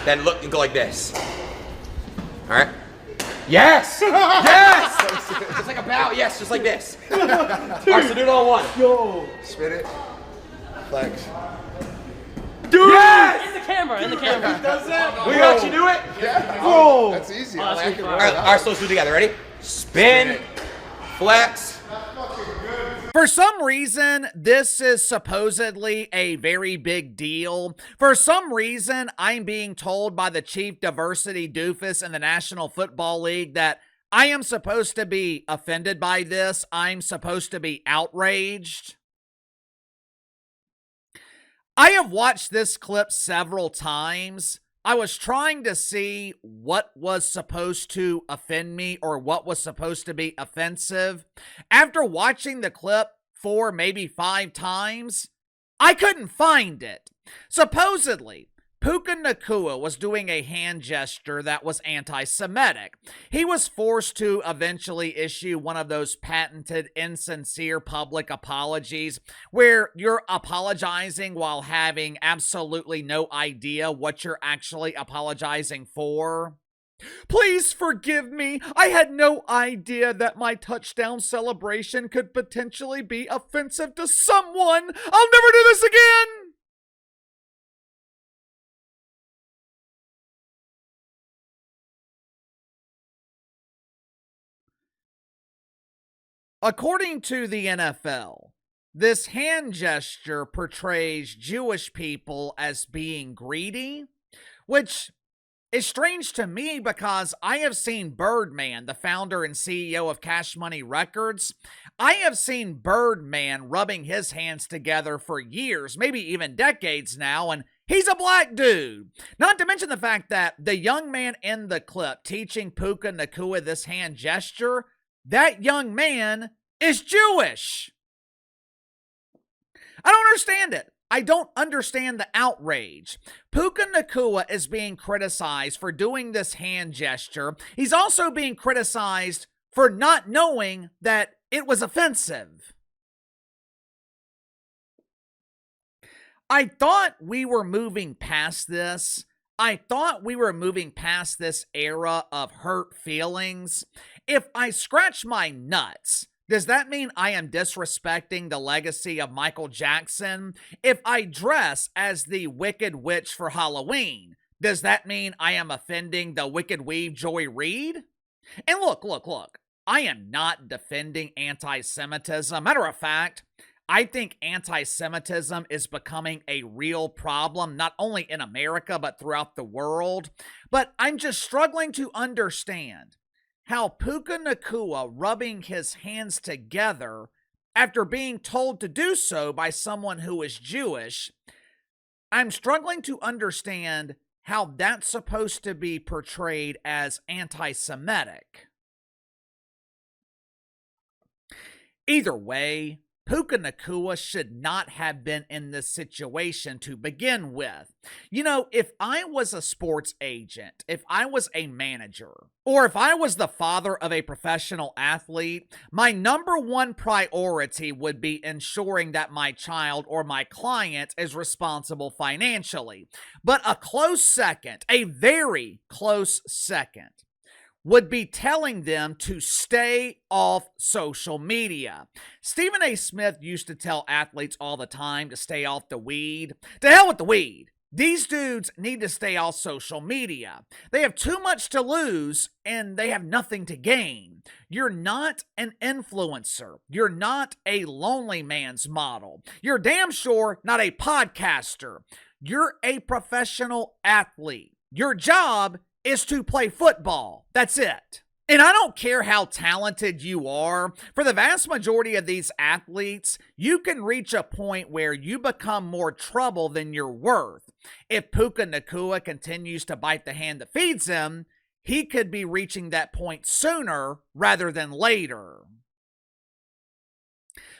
Then look and go like this. All right. Yes! Yes! Just like a bow. Yes, just like this. All right, so do it all in one. Yo. Spin it. Flex. Dude! Yes! In the camera. He does that? We actually do it? Yeah. Bro. That's easy. Oh, I that's like it. good. All right, so let's do it together. Ready? Spin. Flex. For some reason, this is supposedly a very big deal. For some reason, I'm being told by the chief diversity doofus in the National Football League that I am supposed to be offended by this. I'm supposed to be outraged. I have watched this clip several times. I was trying to see what was supposed to offend me or what was supposed to be offensive. After watching the clip 4, maybe 5 times, I couldn't find it. Supposedly, Puka Nacua was doing a hand gesture that was anti-Semitic. He was forced to eventually issue one of those patented insincere public apologies where you're apologizing while having absolutely no idea what you're actually apologizing for. Please forgive me. I had no idea that my touchdown celebration could potentially be offensive to someone. I'll never do this again. According to the NFL, this hand gesture portrays Jewish people as being greedy, which is strange to me because I have seen Birdman, the founder and CEO of Cash Money Records. I have seen Birdman rubbing his hands together for years, maybe even decades now, and he's a black dude. Not to mention the fact that the young man in the clip teaching Puka Nacua this hand gesture, that young man is Jewish. I don't understand it. I don't understand the outrage. Puka Nacua is being criticized for doing this hand gesture. He's also being criticized for not knowing that it was offensive. I thought we were moving past this. I thought we were moving past this era of hurt feelings. If I scratch my nuts, does that mean I am disrespecting the legacy of Michael Jackson? If I dress as the Wicked Witch for Halloween, does that mean I am offending the Wicked Weave Joy Reid? And look. I am not defending anti-Semitism. Matter of fact, I think anti-Semitism is becoming a real problem, not only in America, but throughout the world. But I'm just struggling to understand how Puka Nacua rubbing his hands together after being told to do so by someone who is Jewish, I'm struggling to understand how that's supposed to be portrayed as anti-Semitic. Either way, Puka Nacua should not have been in this situation to begin with. You know, if I was a sports agent, if I was a manager, or if I was the father of a professional athlete, my number one priority would be ensuring that my child or my client is responsible financially. But a close second, a very close second, would be telling them to stay off social media. Stephen A. Smith used to tell athletes all the time to stay off the weed. To hell with the weed. These dudes need to stay off social media. They have too much to lose and they have nothing to gain. You're not an influencer. You're not a lonely man's model. You're damn sure not a podcaster. You're a professional athlete. Your job is to play football. That's it. And I don't care how talented you are. For the vast majority of these athletes, you can reach a point where you become more trouble than you're worth. If Puka Nacua continues to bite the hand that feeds him, he could be reaching that point sooner rather than later.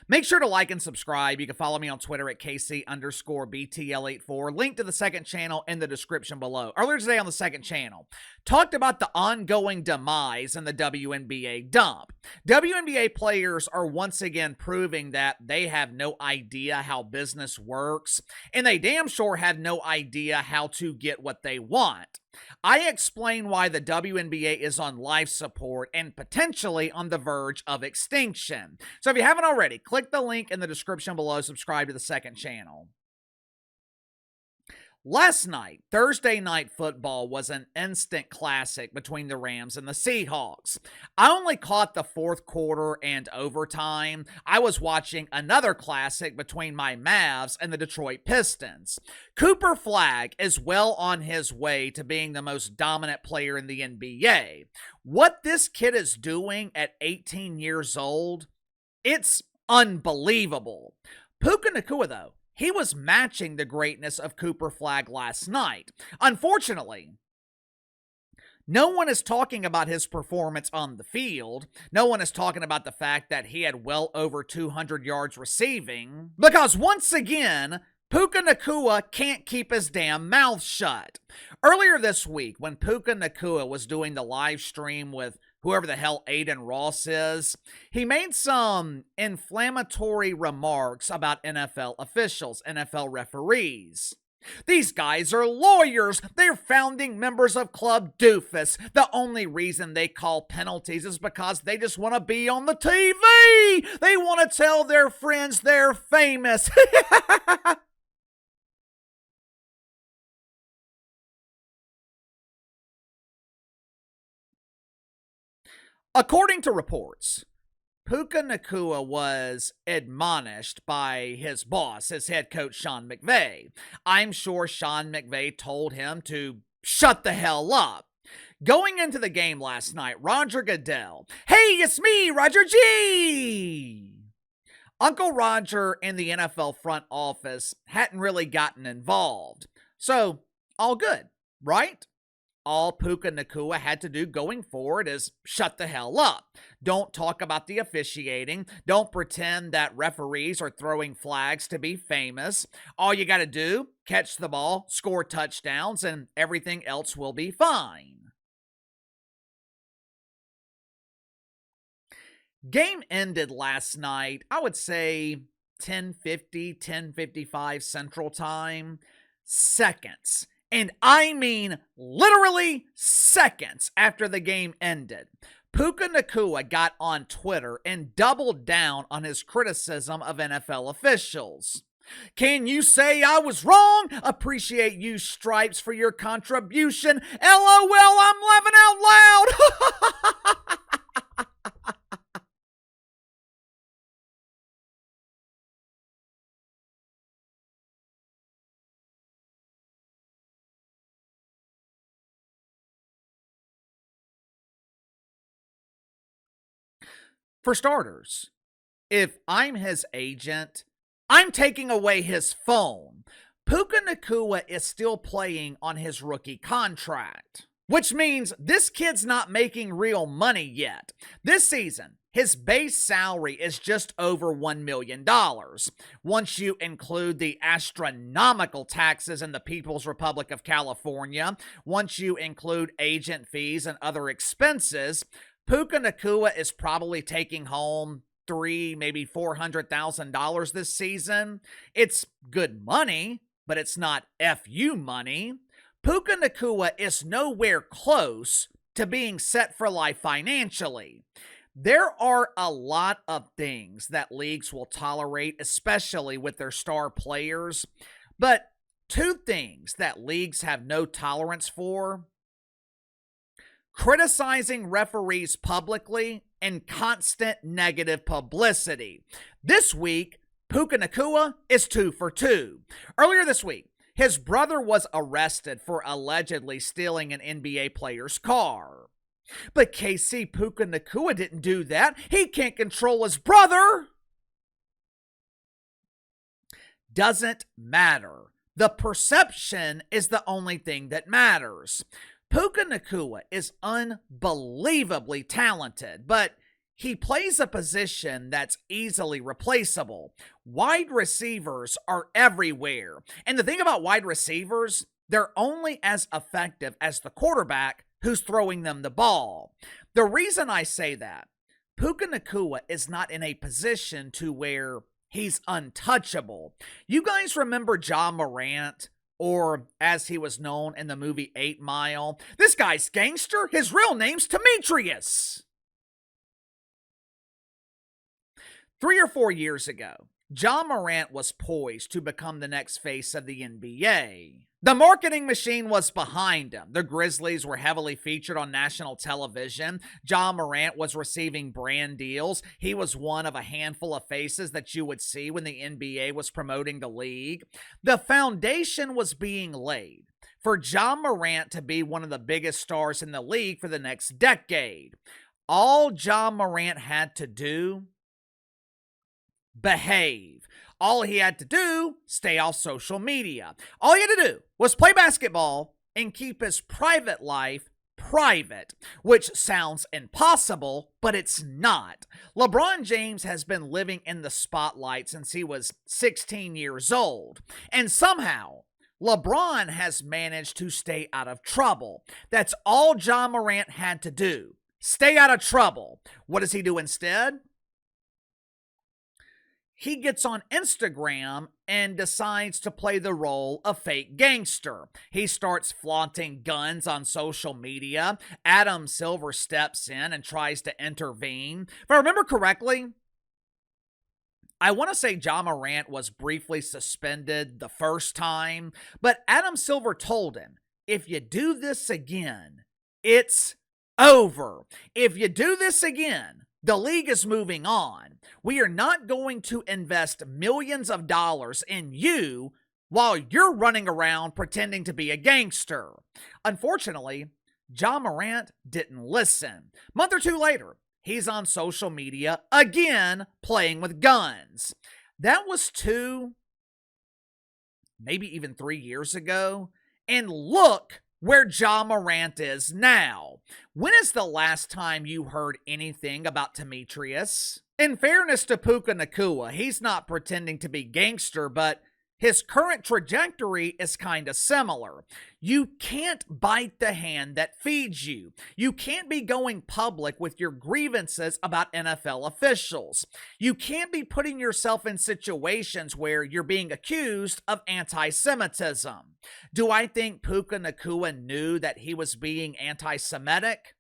Make sure to like and subscribe. You can follow me on Twitter at KC_BTL84. Link to the second channel in the description below. Earlier today on the second channel, talked about the ongoing demise in the WNBA dump. WNBA players are once again proving that they have no idea how business works, and they damn sure have no idea how to get what they want. I explain why the WNBA is on life support and potentially on the verge of extinction. So if you haven't already, click the link in the description below, subscribe to the second channel. Last night, Thursday Night Football was an instant classic between the Rams and the Seahawks. I only caught the fourth quarter and overtime. I was watching another classic between my Mavs and the Detroit Pistons. Cooper Flagg is well on his way to being the most dominant player in the NBA. What this kid is doing at 18 years old, it's unbelievable. Puka Nacua, though, he was matching the greatness of Cooper Flagg last night. Unfortunately, no one is talking about his performance on the field. No one is talking about the fact that he had well over 200 yards receiving, because once again, Puka Nacua can't keep his damn mouth shut. Earlier this week, when Puka Nacua was doing the live stream with whoever the hell Aiden Ross is, he made some inflammatory remarks about NFL officials, NFL referees. These guys are lawyers. They're founding members of Club Doofus. The only reason they call penalties is because they just want to be on the TV. They want to tell their friends they're famous. According to reports, Puka Nacua was admonished by his boss, his head coach, Sean McVay. I'm sure Sean McVay told him to shut the hell up. Going into the game last night, Roger Goodell, "Hey, it's me, Roger G!" Uncle Roger in the NFL front office hadn't really gotten involved. So, all good, right? All Puka Nacua had to do going forward is shut the hell up. Don't talk about the officiating. Don't pretend that referees are throwing flags to be famous. All you got to do, catch the ball, score touchdowns, and everything else will be fine. Game ended last night, I would say 10:50, 10:55 Central Time. Seconds. And I mean literally seconds after the game ended, Puka Nacua got on Twitter and doubled down on his criticism of NFL officials. "Can you say I was wrong? Appreciate you, Stripes, for your contribution. LOL, I'm laughing out loud." For starters, if I'm his agent, I'm taking away his phone. Puka Nacua is still playing on his rookie contract, which means this kid's not making real money yet. This season, his base salary is just over $1 million. Once you include the astronomical taxes in the People's Republic of California, once you include agent fees and other expenses, Puka Nacua is probably taking home $300,000, maybe $400,000 this season. It's good money, but it's not FU money. Puka Nacua is nowhere close to being set for life financially. There are a lot of things that leagues will tolerate, especially with their star players, but two things that leagues have no tolerance for: criticizing referees publicly and constant negative publicity. This week, Puka Nacua is 2 for 2. Earlier this week, his brother was arrested for allegedly stealing an NBA player's car. But KC, Puka Nacua didn't do that. He can't control his brother. Doesn't matter. The perception is the only thing that matters. Puka Nacua is unbelievably talented, but he plays a position that's easily replaceable. Wide receivers are everywhere. And the thing about wide receivers, they're only as effective as the quarterback who's throwing them the ball. The reason I say that, Puka Nacua is not in a position to where he's untouchable. You guys remember Ja Morant, or as he was known in the movie 8 Mile? This guy's gangster. His real name's Demetrius. 3 or 4 years ago, Ja Morant was poised to become the next face of the NBA. The marketing machine was behind him. The Grizzlies were heavily featured on national television. Ja Morant was receiving brand deals. He was one of a handful of faces that you would see when the NBA was promoting the league. The foundation was being laid for Ja Morant to be one of the biggest stars in the league for the next decade. All Ja Morant had to do, behave. All he had to do, stay off social media. All he had to do was play basketball and keep his private life private, which sounds impossible, but it's not. LeBron James has been living in the spotlight since he was 16 years old, and somehow LeBron has managed to stay out of trouble. That's all Ja Morant had to do. Stay out of trouble. What does he do instead? He gets on Instagram and decides to play the role of fake gangster. He starts flaunting guns on social media. Adam Silver steps in and tries to intervene. If I remember correctly, I want to say Ja Morant was briefly suspended the first time, but Adam Silver told him, if you do this again, it's over. If you do this again, the league is moving on. We are not going to invest millions of dollars in you while you're running around pretending to be a gangster. Unfortunately, Ja Morant didn't listen. A month or two later, he's on social media again playing with guns. That was 2, maybe even 3 years ago. And look where Ja Morant is now. When is the last time you heard anything about Demetrius? In fairness to Puka Nacua, he's not pretending to be gangster, but his current trajectory is kind of similar. You can't bite the hand that feeds you. You can't be going public with your grievances about NFL officials. You can't be putting yourself in situations where you're being accused of antisemitism. Do I think Puka Nacua knew that he was being anti-Semitic?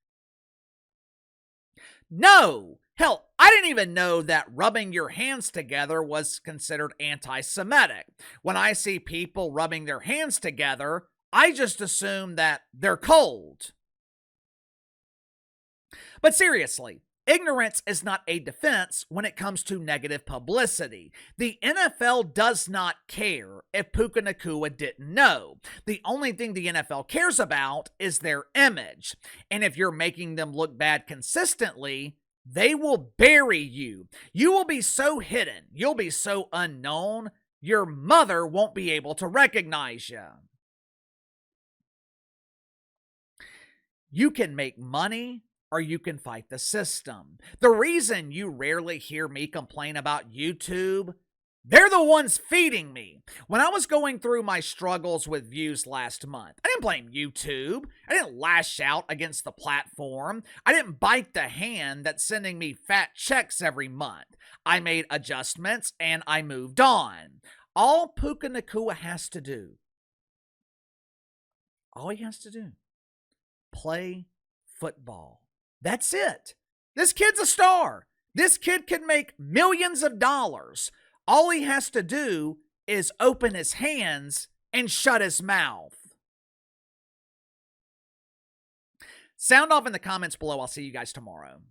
No! Hell, I didn't even know that rubbing your hands together was considered anti-Semitic. When I see people rubbing their hands together, I just assume that they're cold. But seriously, ignorance is not a defense when it comes to negative publicity. The NFL does not care if Puka Nacua didn't know. The only thing the NFL cares about is their image. And if you're making them look bad consistently, they will bury you. You will be so hidden. You'll be so unknown. Your mother won't be able to recognize you. You can make money or you can fight the system. The reason you rarely hear me complain about YouTube, they're the ones feeding me. When I was going through my struggles with views last month, I didn't blame YouTube. I didn't lash out against the platform. I didn't bite the hand that's sending me fat checks every month. I made adjustments and I moved on. All Puka Nacua has to do, play football. That's it. This kid's a star. This kid can make millions of dollars. All he has to do is open his hands and shut his mouth. Sound off in the comments below. I'll see you guys tomorrow.